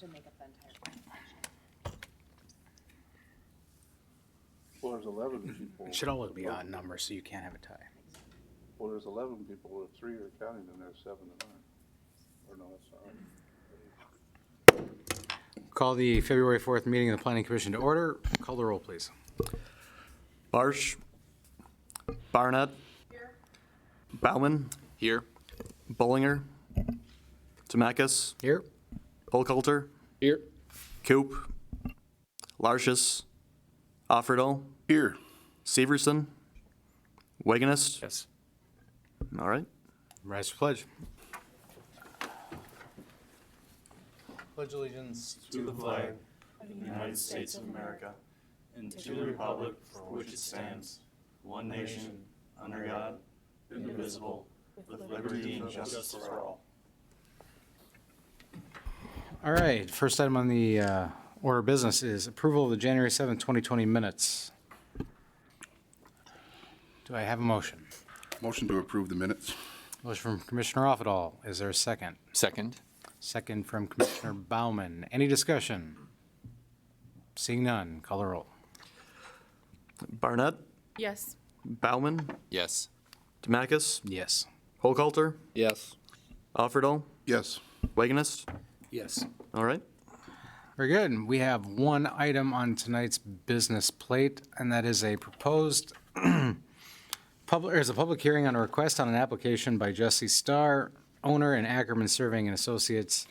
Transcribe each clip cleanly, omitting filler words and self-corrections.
to make up the entire population. Well, there's 11 people. It should always be odd numbers, so you can't have a tie. Well, there's 11 people, if 3 are counting, then there's 7 that aren't. Or no, that's not right. Call the February 4th meeting of the Planning Commission to order. Call the roll, please. Barsh. Barnett. Bauman. Here. Bollinger. Tamakis. Here. Holcoulter. Here. Coop. Lartius. Offerdahl. Here. Severson. Wagonist. Yes. All right. Rise for pledge. Pledge allegiance to the flag of the United States of America and to the republic for which it stands, one nation, under God, indivisible, with liberty and justice for all. All right, first item on the order of business is approval of the January 7th, 2020 minutes. Do I have a motion? Motion to approve the minutes. Motion from Commissioner Offedall. Is there a second? Second. Second from Commissioner Bauman. Any discussion? Seeing none, call the roll. Barnett. Yes. Bauman. Yes. Tamakis. Yes. Holcoulter. Yes. Offerdahl. Yes. Wagonist. Yes. All right. Very good. We have one item on tonight's business plate, and that is a proposed there's a public hearing on a request on an application by Jesse Starr, owner and Ackerman Surveying and Associates,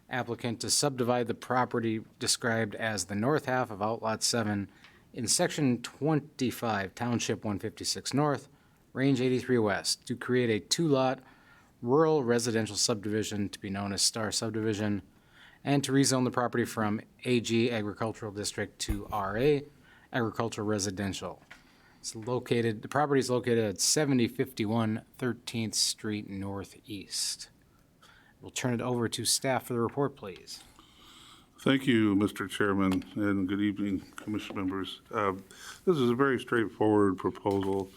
applicant to subdivide the property described as the north half of Outlot 7 in Section 25, Township 156 North, Range 83 West, to create a two-lot rural residential subdivision to be known as Starr Subdivision, and to rezone the property from AG Agricultural District to RA Agricultural Residential. The property is located at 7051 13th Street Northeast. We'll turn it over to staff for the report, please. Thank you, Mr. Chairman, and good evening, Commission members. This is a very straightforward proposal,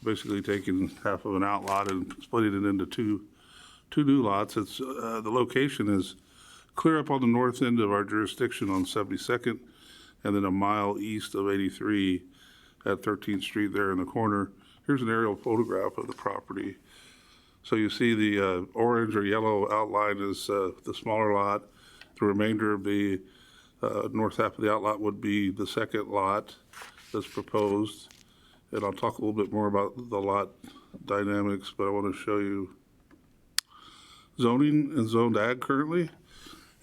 basically taking half of an outlot and splitting it into two new lots. It's the location is clear up on the north end of our jurisdiction on 72nd, and then a mile east of 83 at 13th Street there in the corner. Here's an aerial photograph of the property. So you see the orange or yellow outline is the smaller lot. The remainder of the north half of the outlot would be the second lot that's proposed. And I'll talk a little bit more about the lot dynamics, but I want to show you zoning and zoned ag currently.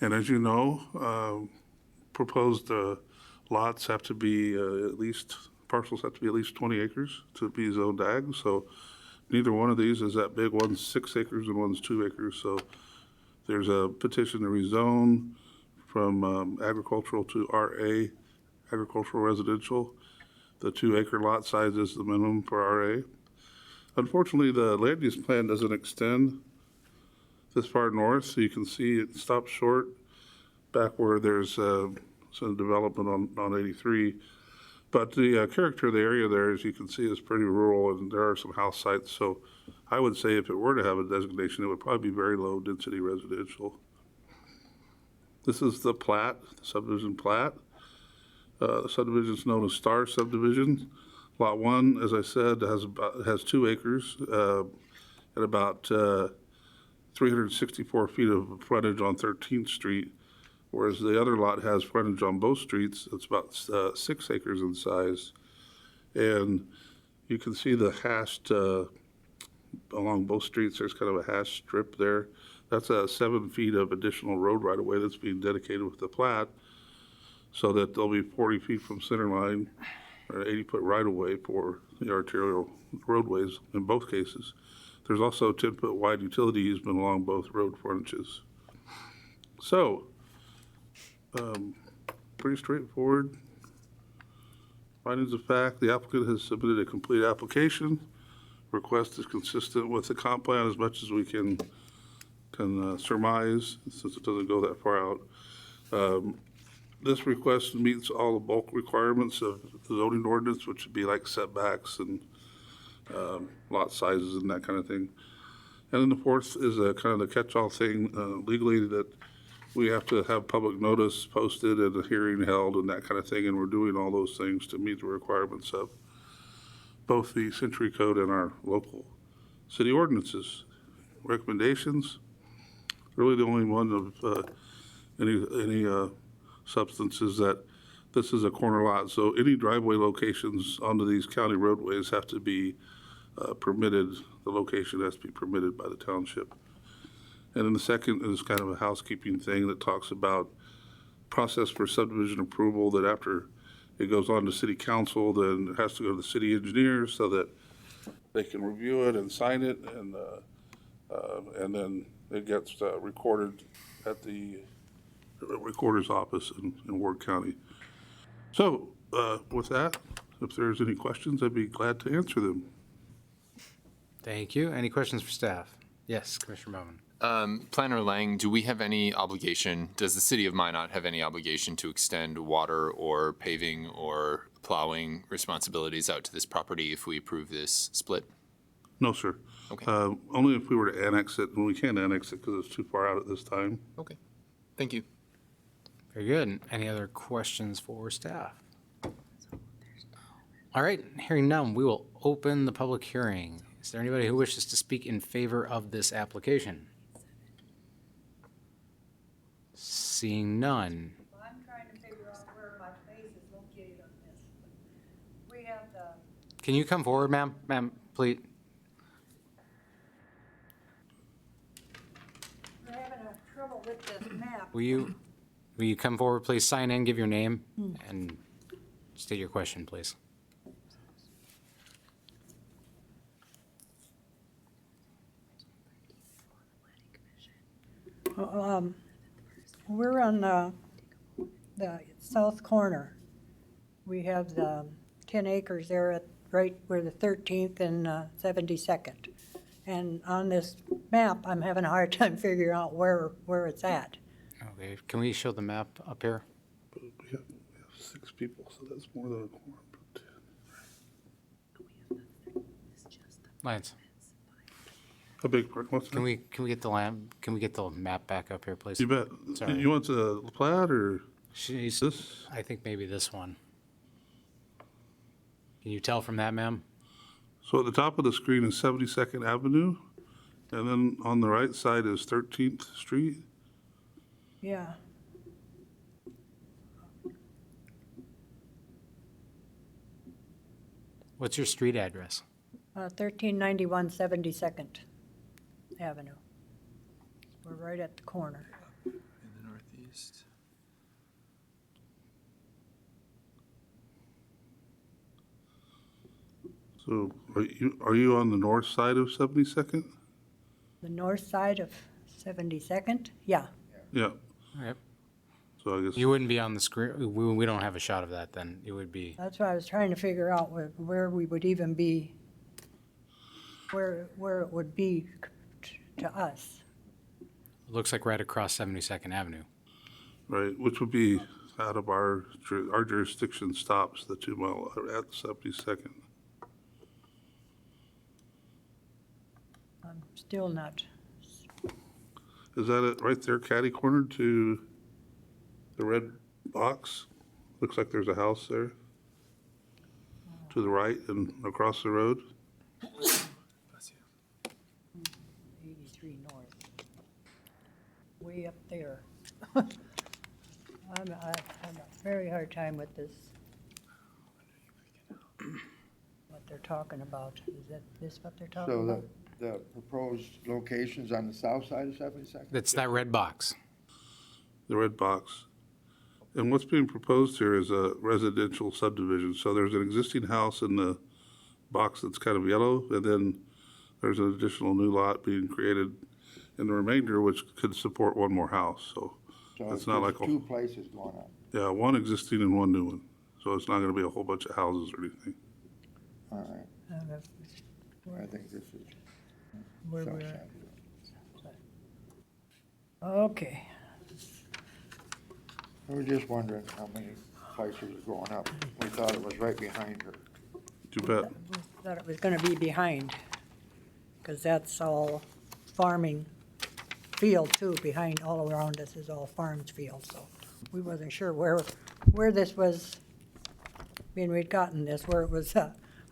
And as you know, proposed lots have to be parcels have to be at least 20 acres to be zoned ag. So neither one of these is that big. One's 6 acres and one's 2 acres. So there's a petition to rezone from agricultural to RA, agricultural residential. The 2 acre lot size is the minimum for RA. Unfortunately, the land use plan doesn't extend this far north, so you can see it stops short back where there's some development on 83. But the character of the area there, as you can see, is pretty rural, and there are some house sites. So I would say if it were to have a designation, it would probably be very low density residential. This is the plat, the subdivision plat. The subdivision is known as Starr Subdivision. Lot 1, as I said, has 2 acres and about 364 feet of frontage on 13th Street, whereas the other lot has frontage on both streets. It's about 6 acres in size. And you can see the hashed, along both streets, there's kind of a hash strip there. That's 7 feet of additional road right-of-way that's being dedicated with the plat, so that there'll be 40 feet from center line, or 80-foot right-of-way for the arterial roadways in both cases. There's also 10-foot wide utility easement along both road frontages. So, pretty straightforward. Findings of fact, the applicant has submitted a complete application. Request is consistent with the comp plan as much as we can surmise, since it doesn't go that far out. This request meets all the bulk requirements of the zoning ordinance, which would be like setbacks and lot sizes and that kind of thing. And then the fourth is a kind of the catch-all thing legally, that we have to have public notice posted and a hearing held and that kind of thing, and we're doing all those things to meet the requirements of both the Century Code and our local city ordinances. Recommendations, really the only one of any substance is that this is a corner lot, so any driveway locations onto these county roadways have to be permitted, the location has to be permitted by the township. And then the second is kind of a housekeeping thing that talks about process for subdivision approval, that after it goes on to city council, then it has to go to the city engineer so that they can review it and sign it, and then it gets recorded at the recorder's office in Ward County. So with that, if there's any questions, I'd be glad to answer them. Thank you. Any questions for staff? Yes, Commissioner Bowman. Planner Lang, do we have any obligation, does the city of Minot have any obligation to extend water or paving or plowing responsibilities out to this property if we approve this split? No, sir. Okay. Only if we were to annex it, and we can't annex it because it's too far out at this time. Okay, thank you. Very good. Any other questions for staff? All right, hearing none, we will open the public hearing. Is there anybody who wishes to speak in favor of this application? Seeing none. I'm trying to figure out where my face is located on this. We have Can you come forward, ma'am? Ma'am, please. we're having a trouble with this map. Will you come forward, please? Sign in, give your name, and state your question, please. We're on the south corner. We have the 10 acres there at right where the 13th and 72nd. And on this map, I'm having a hard time figuring out where it's at. Okay, can we show the map up here? But we have 6 people, so that's more than a quorum. Lance, A big, what's can that? we get the map back up here, please? You bet. Sorry. You want the plat or She's, this? I think maybe this one. Can you tell from that, ma'am? So at the top of the screen is 72nd Avenue, and then on the right side is 13th Street. Yeah. What's your street address? 1391 72nd Avenue. We're right at the corner. In the northeast. So are you on the north side of 72nd? The north side of 72nd? Yeah. Yeah, All right. so I guess, You wouldn't be on the screen, we don't have a shot of that then. It would be, That's why I was trying to figure out where we would even be, where it would be to us. looks like right across 72nd Avenue. right, which would be out of our jurisdiction stops the 2 mile at 72nd. I'm still not, Is that it right there, catty corner to the red box? Looks like there's a house there. To the right and across the road. 83 North. Way up there. I have a very hard time with this. What they're talking about. Is that this what they're talking So about? the proposed locations on the south side of 72nd? That's that red box. The red box. And what's being proposed here is a residential subdivision. So there's an existing house in the box that's kind of yellow, and then there's an additional new lot being created in the remainder, which could support one more house. So So it's not there's like, two places going up. yeah, one existing and one new one. So it's not going to be a whole bunch of houses or anything. All right, I think this is Where south we're side. at. Okay. I was just wondering how many places are going up. We thought it was right behind her. You bet. Thought it was gonna be behind, because that's all farming field too, behind, all around us is all farms field, so we wasn't sure where this was, we'd gotten this, where it was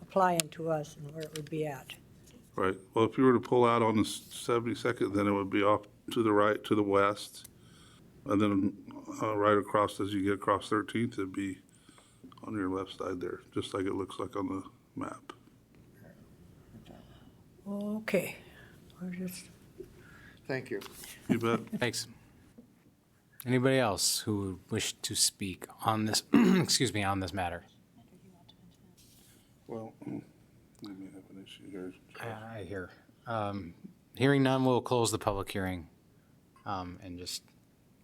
applying to us and where it would be at. Right. Well, if you were to pull out on the 72nd, then it would be off to the right, to the west. And then right across, as you get across 13th, it'd be on your left side there, just like it looks like on the map. Okay, we're just, Thank you. You bet. Thanks. Anybody else who would wish to speak on this, excuse me, on this matter? Well, we may have an issue here. I hear. Hearing none, we'll close the public hearing and just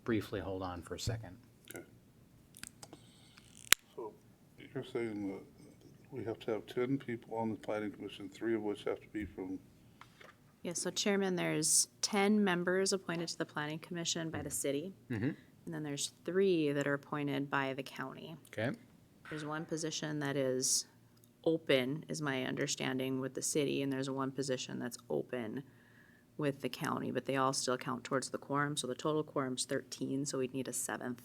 briefly hold on for a second. Okay. So you're saying that we have to have 10 people on the planning commission, 3 of which have to be from, Yeah, so Chairman, there's 10 members appointed to the Planning Commission by the city. Mhm. And then there's 3 that are appointed by the county. Okay? There's one position that is open, is my understanding, with the city, and there's one position that's open with the county, but they all still count towards the quorum, so the total quorum's 13, so we'd need a 7th.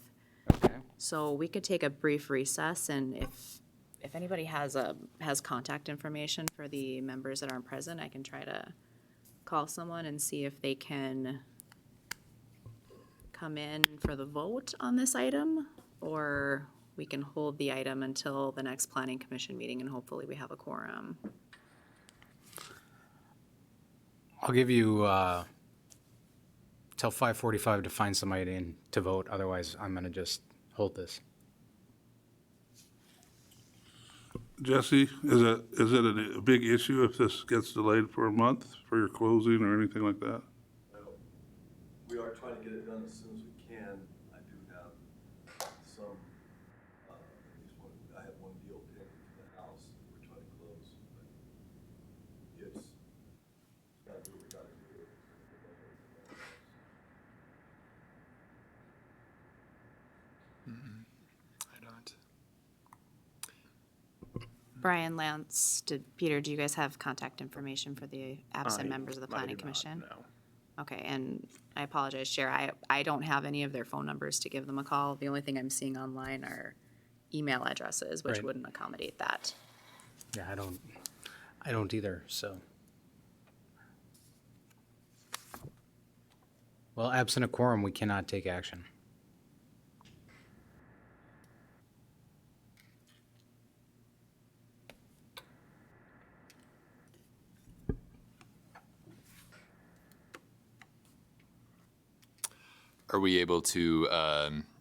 Okay. So we could take a brief recess, and if anybody has contact information for the members that aren't present, I can try to call someone and see if they can come in for the vote on this item, or we can hold the item until the next planning commission meeting, and hopefully we have a quorum. I'll give you till 5:45 to find somebody in to vote. Otherwise, I'm going to just hold this. Jesse, is it a big issue if this gets delayed for a month for your closing or anything like that? We are trying to get it done as soon as we can. I do have some, at least one, I have one deal pending for the house that we're trying to close, but it's, gotta do what we gotta do. I don't. Brian, Lance, Peter, do you guys have contact information for the absent members of the planning commission? No. Okay, and I apologize, Chair, I don't have any of their phone numbers to give them a call. The only thing I'm seeing online are email addresses, which Right. wouldn't accommodate that. Yeah, I don't either, so. Well, absent a quorum, we cannot take action. Are we able to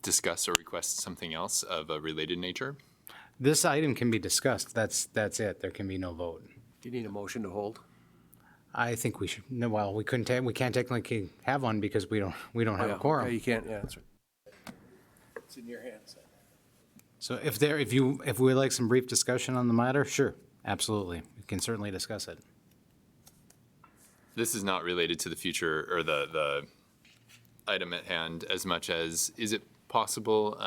discuss or request something else of a related nature? This item can be discussed. That's it. There can be no vote. Do you need a motion to hold? I think we should, no, well, we can't technically have one because we don't have a quorum. You can't, yeah, that's right. It's in your hands. So if you would like some brief discussion on the matter, sure, absolutely. We can certainly discuss it. This is not related to the future or the item at hand as much as, is it possible,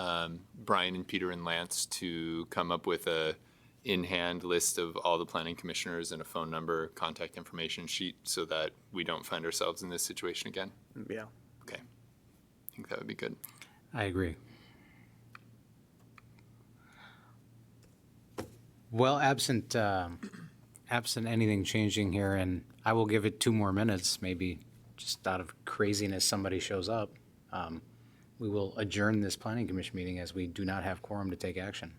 Brian and Peter and Lance, to come up with a in-hand list of all the planning commissioners and a phone number, contact information sheet so that we don't find ourselves in this situation again? Yeah. Okay. I think that would be good. I agree. Well, absent anything changing here, and I will give it 2 more minutes, maybe just out of craziness, somebody shows up. We will adjourn this planning commission meeting as we do not have quorum to take action.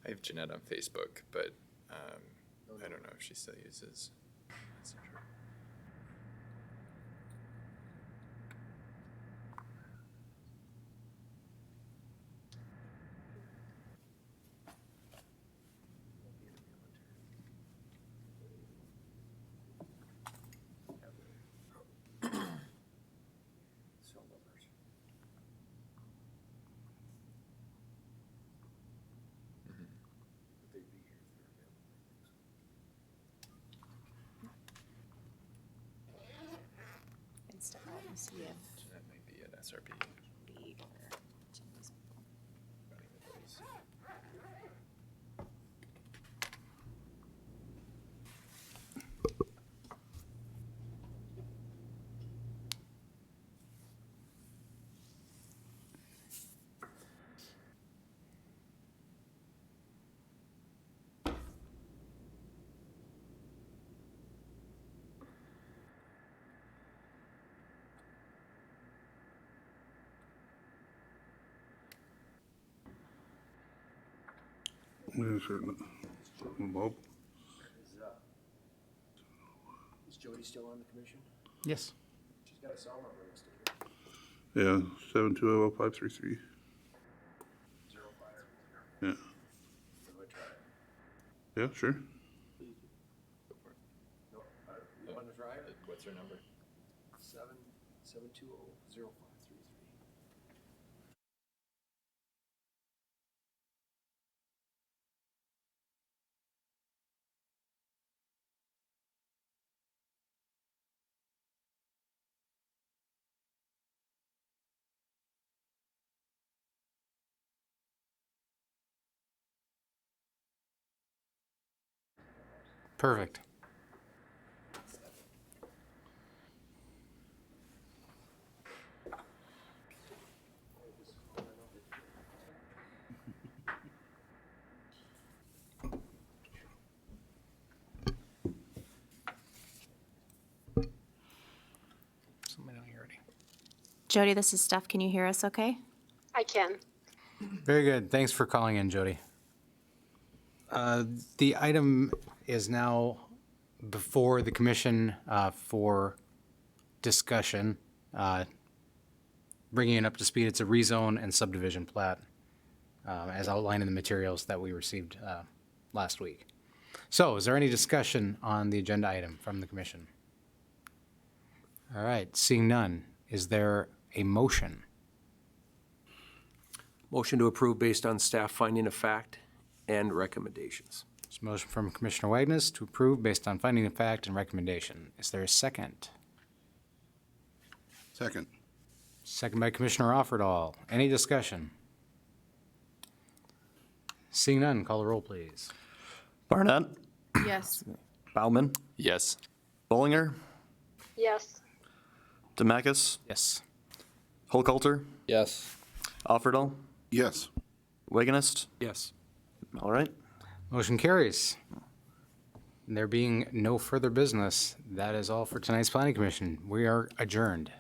I have Jeanette on Facebook, but I don't know if she still uses Messenger. see if That might be an SRP. B or Yeah, sure. Well, Is Jody still on the commission? Yes. She's got a cell number listed yeah, 7200533. here. 05. Yeah, So I try it. yeah, sure. No, you want to try it? What's her number? 720-0533. Perfect. Somebody don't hear it. Jody, this is Steph. Can you hear us okay? I can. Very good. Thanks for calling in, Jody. The item is now before the commission for discussion. Bringing it up to speed, it's a rezone and subdivision plat, as outlined in the materials that we received last week. So is there any discussion on the agenda item from the commission? All right, seeing none, is there a motion? Motion to approve based on staff finding of fact and recommendations. There's a motion from Commissioner Wagnes to approve based on finding of fact and recommendation. Is there a second? Second. Second by Commissioner Offerdahl. Any discussion? Seeing none, call the roll, please. Barnett, yes. Bauman, Yes. Bollinger, Yes. Demakis, Yes. Holcoulter, Yes. Offerdahl, Yes. Wagonist. Yes. All right. Motion carries. There being no further business, that is all for tonight's planning commission. We are adjourned.